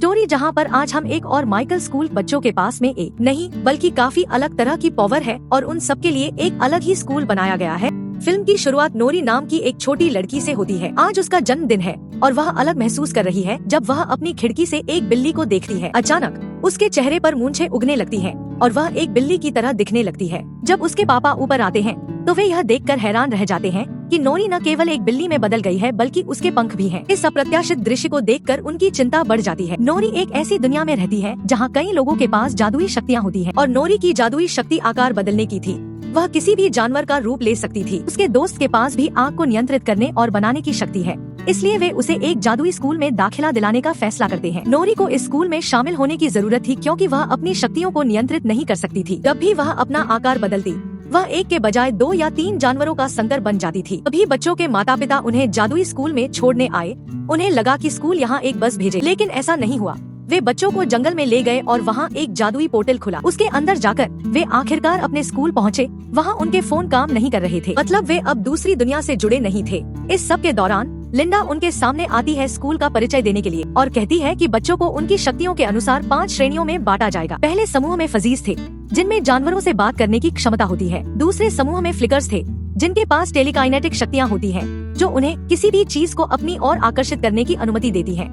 Story जहाँ पर आज हम एक और माइकल स्कूल बच्चों के पास में एक नहीं बल्कि काफी अलग तरह की पावर है और उन सब के लिए एक अलग ही स्कूल बनाया गया है। फिल्म की शुरुआत नोरी नाम की एक छोटी लड़की से होती है। आज उसका जन्मदिन है और वह अलग महसूस कर रही है जब वह अपनी खिड़की से एक बिल्ली को देखती है। अचानक उसके चेहरे पर मूंछें उगने लगती हैं और वह एक बिल्ली की तरह दिखने लगती है। जब उसके पापा ऊपर आते हैं तो वे यह देखकर हैरान रह जाते हैं कि नोरी न केवल एक बिल्ली में बदल गई है बल्कि उसके पंख भी हैं। इस अप्रत्याशित दृश्य को देखकर उनकी चिंता बढ़ जाती है। नोरी एक ऐसी दुनिया में रहती है जहाँ कई लोगों के पास जादुई शक्तियाँ होती हैं और नोरी की जादुई शक्ति आकार बदलने की थी। वह किसी भी जानवर का रूप ले सकती थी। उसके दोस्त के पास भी आग को नियंत्रित करने और बनाने की शक्ति है, इसलिए वे उसे एक जादुई स्कूल में दाखिला दिलाने का फैसला करते हैं। नोरी को इस स्कूल में शामिल होने की जरूरत थी क्योंकि वह अपनी शक्तियों को नियंत्रित नहीं कर सकती थी। जब भी वह अपना आकार बदलती वह एक के बजाय 2 या 3 जानवरों का संकर बन जाती थी। अभी बच्चों के माता पिता उन्हें जादुई स्कूल में छोड़ने आए। उन्हें लगा कि स्कूल यहाँ एक बस भेजे, लेकिन ऐसा नहीं हुआ। वे बच्चों को जंगल में ले गए और वहाँ एक जादुई पोर्टल खुला। उसके अंदर जाकर वे आखिरकार अपने स्कूल पहुँचे। वहाँ उनके फोन काम नहीं कर रहे थे, मतलब वे अब दूसरी दुनिया से जुड़े नहीं थे। इस सब के दौरान लिंडा उनके सामने आती है स्कूल का परिचय देने के लिए और कहती है कि बच्चों को उनकी शक्तियों के अनुसार 5 श्रेणियों में बांटा जाएगा। पहले समूह में फजीज थे जिनमें जानवरों से बात करने की क्षमता होती है। दूसरे समूह में फ्लिकर्स थे जिनके पास टेलीकाइनेटिक शक्तियाँ होती हैं, जो उन्हें किसी भी चीज को अपनी ओर आकर्षित करने की अनुमति देती है।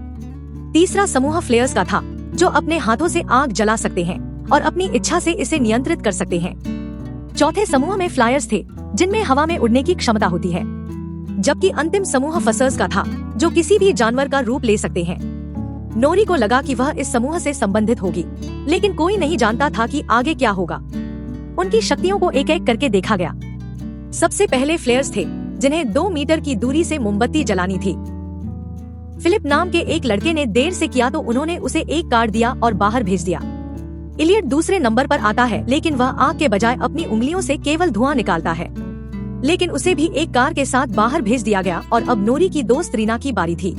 तीसरा समूह फ्लेयर्स का था, जो अपने हाथों से आग जला सकते हैं और अपनी इच्छा से इसे नियंत्रित कर सकते हैं। चौथे समूह में फ्लायर्स थे जिनमें हवा में उड़ने की क्षमता होती है, जबकि अंतिम समूह फसर्स का था, जो किसी भी जानवर का रूप ले सकते हैं। नोरी को लगा कि वह इस समूह से संबंधित होगी, लेकिन कोई नहीं जानता था कि आगे क्या होगा। उनकी शक्तियों को एक एक करके देखा गया। सबसे पहले फ्लेयर्स थे जिन्हें 2 मीटर की दूरी से मोमबत्ती जलानी थी। फिलिप नाम के एक लड़के ने देर से किया तो उन्होंने उसे एक कार्ड दिया और बाहर भेज दिया। इलियट दूसरे नंबर पर आता है, लेकिन वह आग के बजाय अपनी उंगलियों से केवल धुआं निकालता है, लेकिन उसे भी एक कार के साथ बाहर भेज दिया गया। और अब नोरी की दोस्त रीना की बारी थी।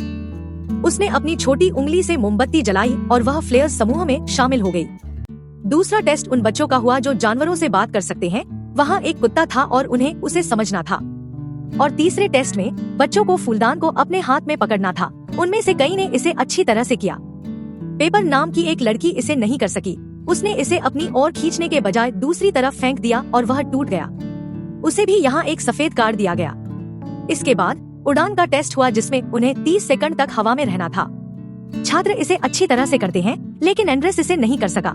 उसने अपनी छोटी उंगली से मोमबत्ती जलाई और वह फ्लेयर्स समूह में शामिल हो गई। दूसरा टेस्ट उन बच्चों का हुआ जो जानवरों से बात कर सकते हैं। वहाँ एक कुत्ता था और उन्हें उसे समझना था। और तीसरे टेस्ट में बच्चों को फूलदान को अपने हाथ में पकड़ना था। उनमें से कई ने इसे अच्छी तरह से किया। पेपर नाम की एक लड़की इसे नहीं कर सकी। उसने इसे अपनी ओर खींचने के बजाय दूसरी तरफ फेंक दिया और वह टूट गया। उसे भी यहाँ एक सफेद कार्ड दिया गया। इसके बाद उड़ान का टेस्ट हुआ जिसमें उन्हें 30 सेकंड तक हवा में रहना था। छात्र इसे अच्छी तरह से करते हैं, लेकिन एंड्रेस इसे नहीं कर सका।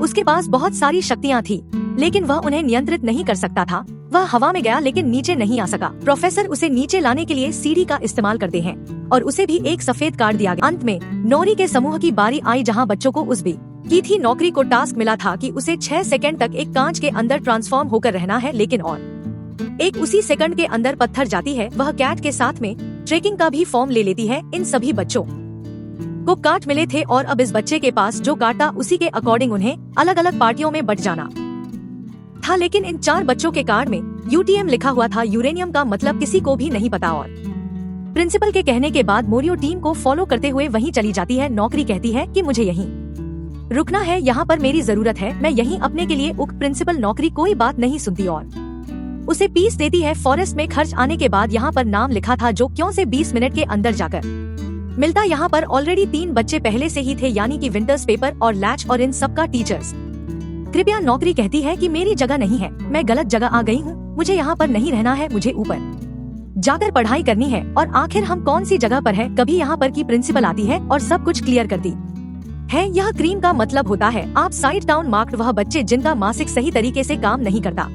उसके पास बहुत सारी शक्तियाँ थी, लेकिन वह उन्हें नियंत्रित नहीं कर सकता था। वह हवा में गया लेकिन नीचे नहीं आ सका। प्रोफेसर उसे नीचे लाने के लिए सीढ़ी का इस्तेमाल करते हैं और उसे भी एक सफेद कार्ड दिया गया। अंत में नोरी के समूह की बारी आई, जहाँ बच्चों को उस भी की थी नौकरी को टास्क मिला था कि उसे 6 सेकंड तक एक कांच के अंदर ट्रांसफॉर्म होकर रहना है, लेकिन और एक उसी सेकंड के अंदर पत्थर जाती है। वह कैट के साथ में ट्रेकिंग का भी फॉर्म ले लेती है। इन सभी बच्चों को कार्ड मिले थे और अब इस बच्चे के पास जो काटा उसी के अकॉर्डिंग उन्हें अलग अलग पार्टियों में बट जाना था। लेकिन इन 4 बच्चों के कार्ड में यूटीएम लिखा हुआ था। यूरेनियम का मतलब किसी को भी नहीं पता। और प्रिंसिपल के कहने के बाद मोरियो टीम को फॉलो करते हुए वहीं चली जाती है। नौकरी कहती है कि मुझे यहीं रुकना है, यहाँ पर मेरी जरूरत है, मैं यहीं अपने के लिए उक्त प्रिंसिपल नौकरी कोई बात नहीं सुनती और उसे पीस देती है। फॉरेस्ट में खर्च आने के बाद यहाँ पर नाम लिखा था जो क्यों से 20 मिनट के अंदर जाकर मिलता। यहाँ पर ऑलरेडी 3 बच्चे पहले से ही थे, यानी कि विंटर्स, पेपर और लैच और इन सब का टीचर्स। कृपया नौकरी कहती है कि मेरी जगह नहीं है, मैं गलत जगह आ गई हूँ, मुझे यहाँ पर नहीं रहना है, मुझे ऊपर जाकर पढ़ाई करनी है। और आखिर हम कौन सी जगह पर है? कभी यहाँ पर की प्रिंसिपल आती है और सब कुछ क्लियर करती है। यह क्रीम का मतलब होता है आप साइड डाउन मार्क्ड। वह बच्चे जिनका मासिक सही तरीके से काम नहीं करता,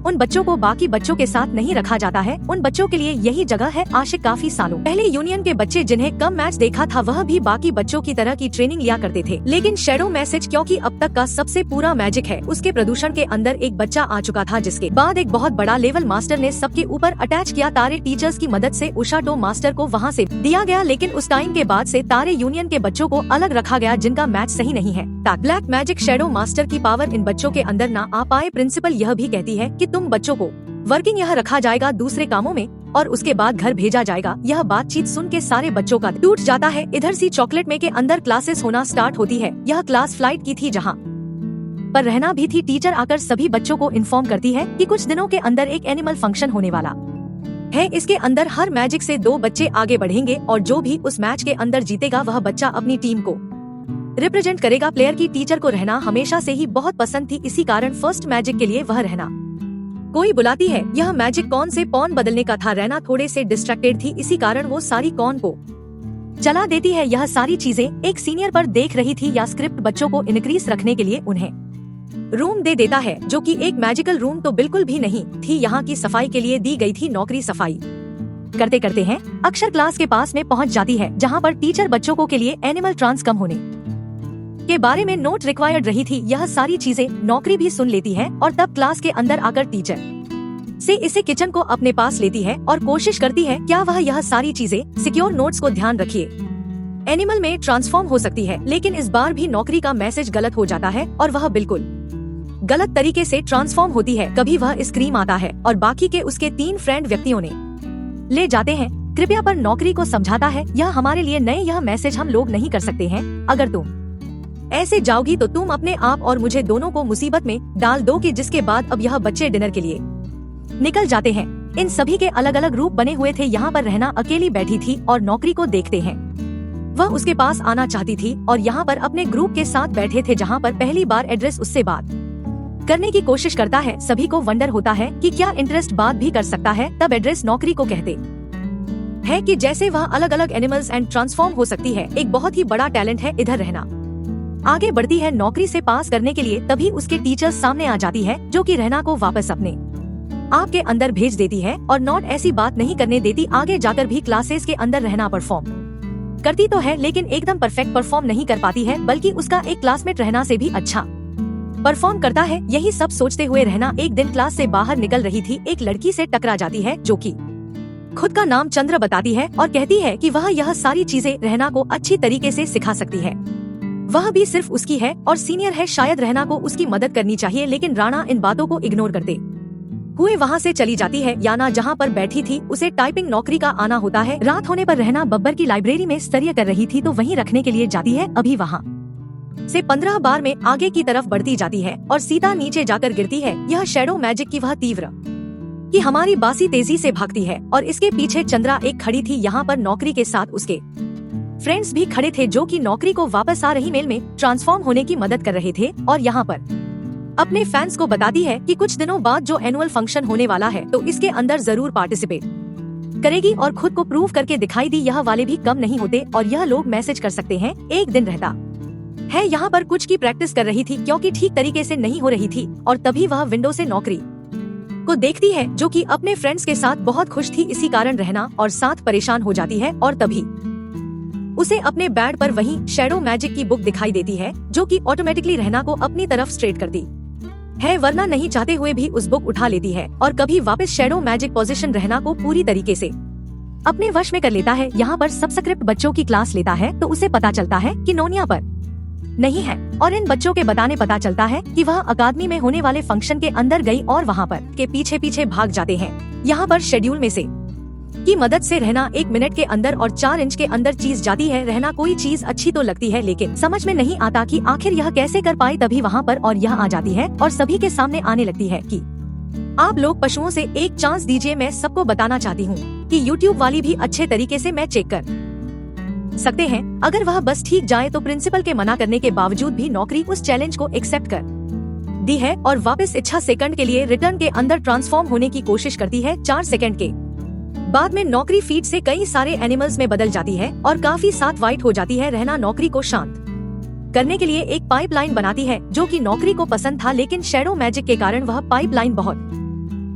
उन बच्चों को बाकी बच्चों के साथ नहीं रखा जाता है। उन बच्चों के लिए यही जगह है। आशिक काफी सालों पहले यूनियन के बच्चे जिन्हें कम मैच देखा था, वह भी बाकी बच्चों की तरह की ट्रेनिंग लिया करते थे। लेकिन शेडो मैसेज क्योंकि अब तक का सबसे पूरा मैजिक है, उसके प्रदूषण के अंदर एक बच्चा आ चुका था, जिसके बाद एक बहुत बड़ा लेवल मास्टर ने सबके ऊपर अटैच किया। तारे टीचर्स की मदद से उषाटो मास्टर को वहाँ से दिया गया, लेकिन उस टाइम के बाद से तारे यूनियन के बच्चों को अलग रखा गया जिनका मैच सही नहीं है। ब्लैक मैजिक शेडो मास्टर की पावर इन बच्चों के अंदर न आ पाए। प्रिंसिपल यह भी कहती है कि तुम बच्चों को वर्किंग यहाँ रखा जाएगा दूसरे कामों में और उसके बाद घर भेजा जाएगा। यह बातचीत सुन के सारे बच्चों का टूट जाता है। इधर सी चॉकलेट में के अंदर क्लासेस होना स्टार्ट होती है। यह क्लास फ्लाइट की थी, जहाँ पर रहना भी थी। टीचर आकर सभी बच्चों को इन्फॉर्म करती है कि कुछ दिनों के अंदर एक एनिमल फंक्शन होने वाला है। इसके अंदर हर मैजिक से 2 बच्चे आगे बढ़ेंगे और जो भी उस मैच के अंदर जीतेगा वह बच्चा अपनी टीम को रिप्रेजेंट करेगा। प्लेयर की टीचर को रहना हमेशा से ही बहुत पसंद थी, इसी कारण फर्स्ट मैजिक के लिए वह रहना कोई बुलाती है। यह मैजिक कॉर्न से पॉन बदलने का था। रहना थोड़े से डिस्ट्रैक्टेड थी, इसी कारण वो सारी कॉर्न को चला देती है। यह सारी चीजें एक सीनियर पर देख रही थी या स्क्रिप्ट बच्चों को इनक्रीज रखने के लिए उन्हें रूम दे देता है, जो कि एक मैजिकल रूम तो बिल्कुल भी नहीं थी। यहाँ की सफाई के लिए दी गई थी नौकरी। सफाई करते करते हैं अक्षर क्लास के पास में पहुँच जाती है, जहाँ पर टीचर बच्चों को के लिए एनिमल ट्रांस कम होने के बारे में नोट रिक्वायर्ड रही थी। यह सारी चीजें नौकरी भी सुन लेती है और तब क्लास के अंदर आकर टीचर से इसे किचन को अपने पास लेती है और कोशिश करती है क्या वह यह सारी चीजें सिक्योर नोट्स को ध्यान रखिए एनिमल में ट्रांसफॉर्म हो सकती है। लेकिन इस बार भी नौकरी का मैसेज गलत हो जाता है और वह बिल्कुल गलत तरीके से ट्रांसफॉर्म होती है। कभी वह स्क्रीम आता है और बाकी के उसके 3 फ्रेंड व्यक्तियों ने ले जाते हैं। कृपया पर नौकरी को समझाता है यह हमारे लिए नए, यह मैसेज हम लोग नहीं कर सकते हैं। अगर तुम ऐसे जाओगी तो तुम अपने आप और मुझे दोनों को मुसीबत में डाल दोगे। जिसके बाद अब यह बच्चे डिनर के लिए निकल जाते हैं। इन सभी के अलग अलग रूप बने हुए थे। यहाँ पर रहना अकेली बैठी थी और नौकरी को देखते हैं वह उसके पास आना चाहती थी और यहाँ पर अपने ग्रुप के साथ बैठे थे, जहाँ पर पहली बार एड्रेस उससे बात करने की कोशिश करता है। सभी को वंडर होता है कि क्या इंटरेस्ट बात भी कर सकता है। तब एड्रेस नौकरी को कहते है कि जैसे वह अलग अलग एनिमल्स एंड ट्रांसफॉर्म हो सकती है, एक बहुत ही बड़ा टैलेंट है। इधर रहना आगे बढ़ती है नौकरी से पास करने के लिए। तभी उसके टीचर्स सामने आ जाती है, जो कि रहना को वापस अपने आप के अंदर भेज देती है और नॉट ऐसी बात नहीं करने देती। आगे जाकर भी क्लासेस के अंदर रहना परफॉर्म करती तो है, लेकिन एकदम परफेक्ट परफॉर्म नहीं कर पाती है, बल्कि उसका एक क्लासमेट रहना से भी अच्छा परफॉर्म करता है। यही सब सोचते हुए रहना एक दिन क्लास से बाहर निकल रही थी। एक लड़की से टकरा जाती है, जो कि खुद का नाम चंद्र बताती है और कहती है कि वह यह सारी चीजें रहना को अच्छी तरीके से सिखा सकती है। वह भी सिर्फ उसकी है और सीनियर है, शायद रहना को उसकी मदद करनी चाहिए। लेकिन राणा इन बातों को इग्नोर करते हुए वहाँ से चली जाती है। याना जहाँ पर बैठी थी उसे टाइपिंग नौकरी का आना होता है। रात होने पर रहना बब्बर की लाइब्रेरी में स्तरीय कर रही थी, तो वहीं रखने के लिए जाती है। अभी वहाँ से 15 बार में आगे की तरफ बढ़ती जाती है और सीधा नीचे जाकर गिरती है। यह शैडो मैजिक की वह तीव्र कि हमारी बासी तेजी से भागती है और इसके पीछे चंद्रा एक खड़ी थी। यहाँ पर नौकरी के साथ उसके फ्रेंड्स भी खड़े थे, जो कि नौकरी को वापस आ रही मेल में ट्रांसफॉर्म होने की मदद कर रहे थे और यहाँ पर अपने फैंस को बताती है कि कुछ दिनों बाद जो एनुअल फंक्शन होने वाला है, तो इसके अंदर जरूर पार्टिसिपेट करेगी और खुद को प्रूव करके दिखाई दी। यह वाले भी कम नहीं होते और यह लोग मैसेज कर सकते हैं। एक दिन रहता है यहाँ पर कुछ की प्रैक्टिस कर रही थी, क्योंकि ठीक तरीके से नहीं हो रही थी, और तभी वह विंडो से नौकरी को देखती है, जो कि अपने फ्रेंड्स के साथ बहुत खुश थी। इसी कारण रहना और साथ परेशान हो जाती है और तभी उसे अपने बेड पर वही शैडो मैजिक की बुक दिखाई देती है, जो कि ऑटोमेटिकली रहना को अपनी तरफ स्ट्रेट करती है, वरना नहीं चाहते हुए भी उस बुक उठा लेती है और कभी वापस शैडो मैजिक पोजीशन रहना को पूरी तरीके से अपने वश में कर लेता है। यहाँ पर सबस्क्रिप्ट बच्चों की क्लास लेता है, तो उसे पता चलता है कि नोनिया पर नहीं है और इन बच्चों के बताने पता चलता है कि वह अकादमी में होने वाले फंक्शन के अंदर गई और वहाँ पर के पीछे पीछे भाग जाते हैं। यहाँ पर शेड्यूल में से की मदद से रहना 1 मिनट के अंदर और 4 इंच के अंदर चीज जाती है। रहना कोई चीज अच्छी तो लगती है, लेकिन समझ में नहीं आता कि आखिर यह कैसे कर पाई। तभी वहाँ पर और यह आ जाती है और सभी के सामने आने लगती है कि आप लोग पशुओं से एक चांस दीजिए। मैं सबको बताना चाहती हूँ कि YouTube वाली भी अच्छे तरीके से मैं चेक कर सकते हैं। अगर वह बस ठीक जाए तो प्रिंसिपल के मना करने के बावजूद भी नौकरी उस चैलेंज को एक्सेप्ट कर दी है और वापस इच्छा सेकंड के लिए रिटर्न के अंदर ट्रांसफॉर्म होने की कोशिश करती है। 4 सेकंड के बाद में नौकरी फीड से कई सारे एनिमल्स में बदल जाती है और काफी साथ वाइट हो जाती है। रहना नौकरी को शांत करने के लिए एक पाइपलाइन बनाती है, जो कि नौकरी को पसंद था, लेकिन शैडो मैजिक के कारण वह पाइपलाइन बहुत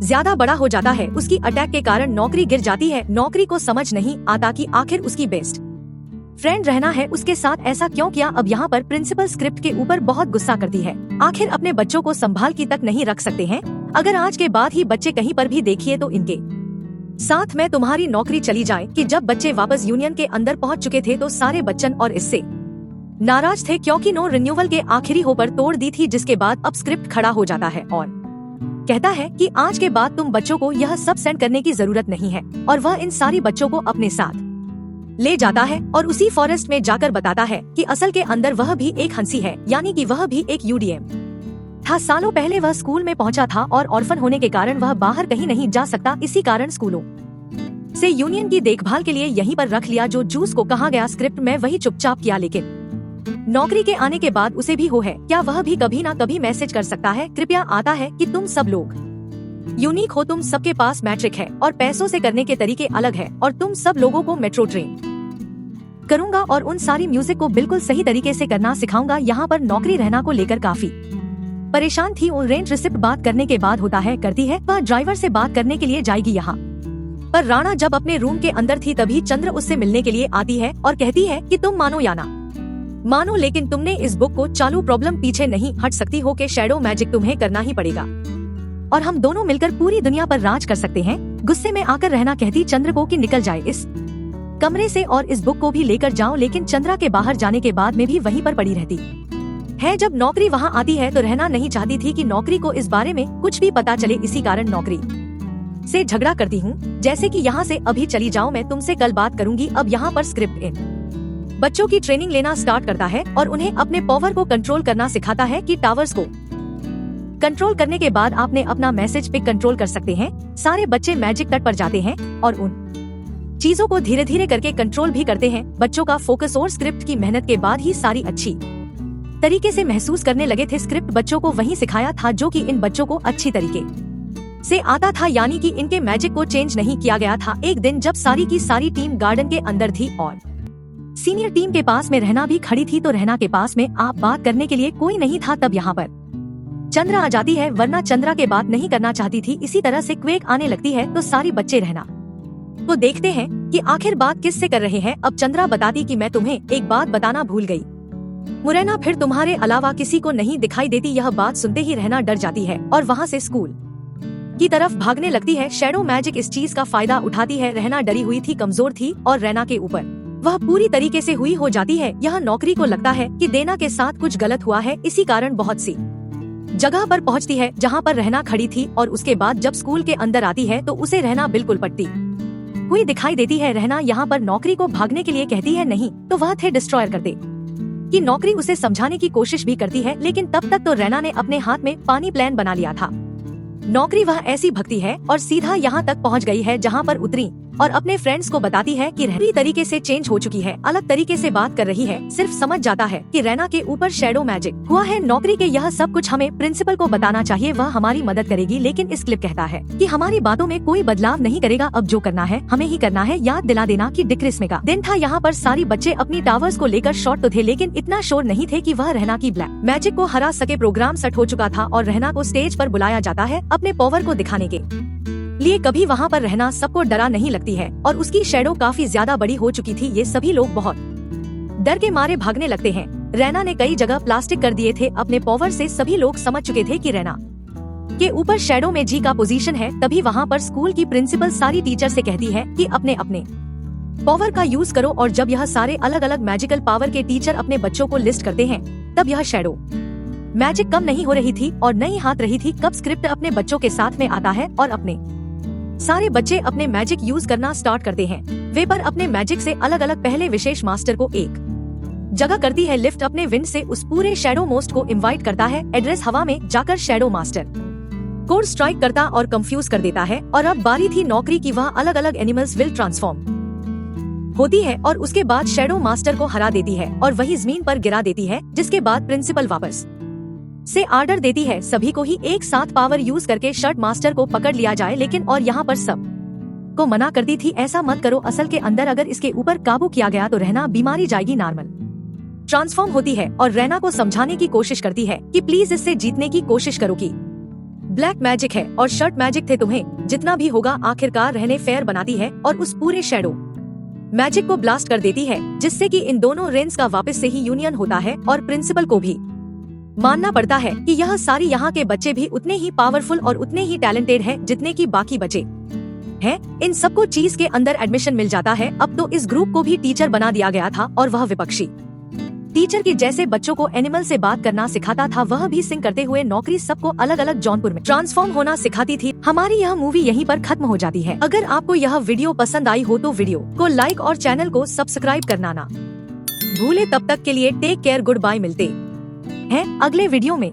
ज्यादा बड़ा हो जाता है। उसकी अटैक के कारण नौकरी गिर जाती है। नौकरी को समझ नहीं आता कि आखिर उसकी बेस्ट फ्रेंड रहना है उसके साथ ऐसा क्यों किया। अब यहाँ पर प्रिंसिपल स्क्रिप्ट के ऊपर बहुत गुस्सा करती है। आखिर अपने बच्चों को संभाल की तक नहीं रख सकते हैं। अगर आज के बाद ही बच्चे कहीं पर भी देखिए तो इनके साथ में तुम्हारी नौकरी चली जाए। कि जब बच्चे वापस यूनियन के अंदर पहुँच चुके थे तो सारे बच्चन और इससे नाराज थे, क्योंकि नो रिन्यूअल के आखिरी हो पर तोड़ दी थी। जिसके बाद अब स्क्रिप्ट खड़ा हो जाता है और कहता है कि आज के बाद तुम बच्चों को यह सब सेंड करने की जरूरत नहीं है, और वह इन सारी बच्चों को अपने साथ ले जाता है और उसी फॉरेस्ट में जाकर बताता है कि असल के अंदर वह भी एक हंसी है, यानी कि वह भी एक यूडीएम था। सालों पहले वह स्कूल में पहुंचा था और ऑर्फन होने के कारण वह बाहर कहीं नहीं जा सकता। इसी कारण स्कूलों से यूनियन की देखभाल के लिए यहीं पर रख लिया। जो जूस को कहा गया स्क्रिप्ट में वही चुपचाप किया, लेकिन नौकरी के आने के बाद उसे भी हो है, क्या वह भी कभी ना कभी मैसेज कर सकता है, कृपया आता है कि तुम सब लोग यूनिक हो, तुम सबके पास मैट्रिक है और पैसों से करने के तरीके अलग है और तुम सब लोगों को मेट्रो ट्रेन करूंगा और उन सारी म्यूजिक को बिल्कुल सही तरीके से करना सिखाऊंगा। यहाँ पर नौकरी रहना को लेकर काफी परेशान थी। और रेंट रिसिप्ट बात करने के बाद होता है करती है, वह ड्राइवर से बात करने के लिए जाएगी। यहाँ पर राणा जब अपने रूम के अंदर थी तभी चंद्र उससे मिलने के लिए आती है और कहती है कि तुम मानो या ना मानो लेकिन तुमने इस बुक को चालू प्रॉब्लम पीछे नहीं हट सकती हो कि शैडो मैजिक तुम्हें करना ही पड़ेगा और हम दोनों मिलकर पूरी दुनिया पर राज कर सकते हैं। गुस्से में आकर रहना कहती चंद्र को कि निकल जाए इस कमरे से और इस बुक को भी लेकर जाओ, लेकिन चंद्रा के बाहर जाने के बाद में भी वहीं पर पड़ी रहती है। जब नौकरी वहाँ आती है तो रहना नहीं चाहती थी कि नौकरी को इस बारे में कुछ भी पता चले, इसी कारण नौकरी से झगड़ा करती हूँ, जैसे कि यहाँ से अभी चली जाओ, मैं तुमसे कल बात करूंगी। अब यहाँ पर स्क्रिप्ट इन बच्चों की ट्रेनिंग लेना स्टार्ट करता है और उन्हें अपने पावर को कंट्रोल करना सिखाता है कि टावर्स को कंट्रोल करने के बाद आपने अपना मैसेज पिक कंट्रोल कर सकते हैं। सारे बच्चे मैजिक तट पर जाते हैं और उन चीजों को धीरे धीरे करके कंट्रोल भी करते हैं। बच्चों का फोकस और स्क्रिप्ट की मेहनत के बाद ही सारी अच्छी तरीके से महसूस करने लगे थे। स्क्रिप्ट बच्चों को वही सिखाया था जो कि इन बच्चों को अच्छी तरीके से आता था, यानी कि इनके मैजिक को चेंज नहीं किया गया था। एक दिन जब सारी की सारी टीम गार्डन के अंदर थी और सीनियर टीम के पास में रहना भी खड़ी थी, तो रहना के पास में आप बात करने के लिए कोई नहीं था। तब यहाँ पर चंद्रा आ जाती है, वरना चंद्रा के बात नहीं करना चाहती थी। इसी तरह से क्वेक आने लगती है तो सारी बच्चे रहना तो देखते हैं कि आखिर बात किससे कर रहे हैं। अब चंद्रा बताती कि मैं तुम्हें एक बात बताना भूल गई, मुरैना फिर तुम्हारे अलावा किसी को नहीं दिखाई देती। यह बात सुनते ही रहना डर जाती है और वहाँ से स्कूल की तरफ भागने लगती है। शैडो मैजिक इस चीज का फायदा उठाती है। रहना डरी हुई थी, कमजोर थी और रहना के ऊपर वह पूरी तरीके से हुई हो जाती है। यह नौकरी को लगता है कि देना के साथ कुछ गलत हुआ है, इसी कारण बहुत सी जगह पर पहुंचती है जहां पर रहना खड़ी थी और उसके बाद जब स्कूल के अंदर आती है तो उसे रहना बिल्कुल पट्टी हुई दिखाई देती है। रहना यहाँ पर नौकरी को भागने के लिए कहती है नहीं तो वह थे डिस्ट्रॉयर करते कि नौकरी उसे समझाने की कोशिश भी करती है, लेकिन तब तक तो रहना ने अपने हाथ में पानी प्लान बना लिया था। नौकरी वह ऐसी भगती है और सीधा यहाँ तक पहुँच गई है जहाँ पर उतरी और अपने फ्रेंड्स को बताती है कि पूरी तरीके से चेंज हो चुकी है, अलग तरीके से बात कर रही है। सिर्फ समझ जाता है कि रहना के ऊपर शैडो मैजिक हुआ है। नौकरी के यह सब कुछ हमें प्रिंसिपल को बताना चाहिए, वह हमारी मदद करेगी, लेकिन इस क्लिप कहता है कि हमारी बातों में कोई बदलाव नहीं करेगा। अब जो करना है हमें ही करना है। याद दिला देना कि क्रिसमस का दिन था। यहाँ पर सारी बच्चे अपनी टावर्स को लेकर शॉर्ट तो थे, लेकिन इतना शोर नहीं थे कि वह रहना की ब्लैक मैजिक को हरा सके। प्रोग्राम सेट हो चुका था और रहना को स्टेज पर बुलाया जाता है अपने पावर को दिखाने के लिए। कभी वहाँ पर रहना सबको डरा नहीं लगती है और उसकी शैडो काफी ज्यादा बड़ी हो चुकी थी। ये सभी लोग बहुत डर के मारे भागने लगते हैं। रहना ने कई जगह प्लास्टिक कर दिए थे अपने पावर से। सभी लोग समझ चुके थे कि रहना के ऊपर शैडो में जी का पोजीशन है। तभी वहाँ पर स्कूल की प्रिंसिपल सारी टीचर से कहती है कि अपने अपने पावर का यूज करो। और जब यह सारे अलग अलग मैजिकल पावर के टीचर अपने बच्चों को लिस्ट करते हैं तब यह शैडो मैजिक कम नहीं हो रही थी और नहीं हाथ रही थी। कब स्क्रिप्ट अपने बच्चों के साथ में आता है और अपने सारे बच्चे अपने मैजिक यूज करना स्टार्ट करते हैं। वे पर अपने मैजिक से अलग अलग पहले विशेष मास्टर को एक जगह करती है। लिफ्ट अपने विंड से उस पूरे शैडो मोस्ट को इनवाइट करता है। एड्रेस हवा में जाकर शैडो मास्टर कोड स्ट्राइक करता और कंफ्यूज कर देता है। और अब बारी थी नौकरी की, वह अलग अलग एनिमल्स विल ट्रांसफॉर्म होती है और उसके बाद शैडो मास्टर को हरा देती है और वही जमीन पर गिरा देती है। जिसके बाद प्रिंसिपल वापस से आर्डर देती है सभी को ही एक साथ पावर यूज करके शर्ट मास्टर को पकड़ लिया जाए, लेकिन और यहाँ पर सब को मना करती थी ऐसा मत करो। असल के अंदर अगर इसके ऊपर काबू किया गया तो रहना बीमारी जाएगी। नॉर्मल ट्रांसफॉर्म होती है और रहना को समझाने की कोशिश करती है कि प्लीज इससे जीतने की कोशिश करो कि ब्लैक मैजिक है और शर्ट मैजिक थे, तुम्हें जितना भी होगा। आखिरकार रहने फेयर बनाती है और उस पूरे शैडो मैजिक को ब्लास्ट कर देती है, जिससे कि इन दोनों रेंज का वापस से ही यूनियन होता है। और प्रिंसिपल को भी मानना पड़ता है कि यह सारी यहाँ के बच्चे भी उतने ही पावरफुल और उतने ही टैलेंटेड हैं जितने की बाकी बच्चे हैं। इन सबको चीज के अंदर एडमिशन मिल जाता है। अब तो इस ग्रुप को भी टीचर बना दिया गया था और वह विपक्षी टीचर की जैसे बच्चों को एनिमल से बात करना सिखाता था, वह भी सिंग करते हुए नौकरी सबको अलग अलग जौनपुर में ट्रांसफॉर्म होना सिखाती थी। हमारी यह मूवी यहीं पर खत्म हो जाती है। अगर आपको यह वीडियो पसंद आई हो तो वीडियो को लाइक और चैनल को सब्सक्राइब करना ना भूले। तब तक के लिए टेक केयर, गुड बाय। मिलते हैं अगले वीडियो में।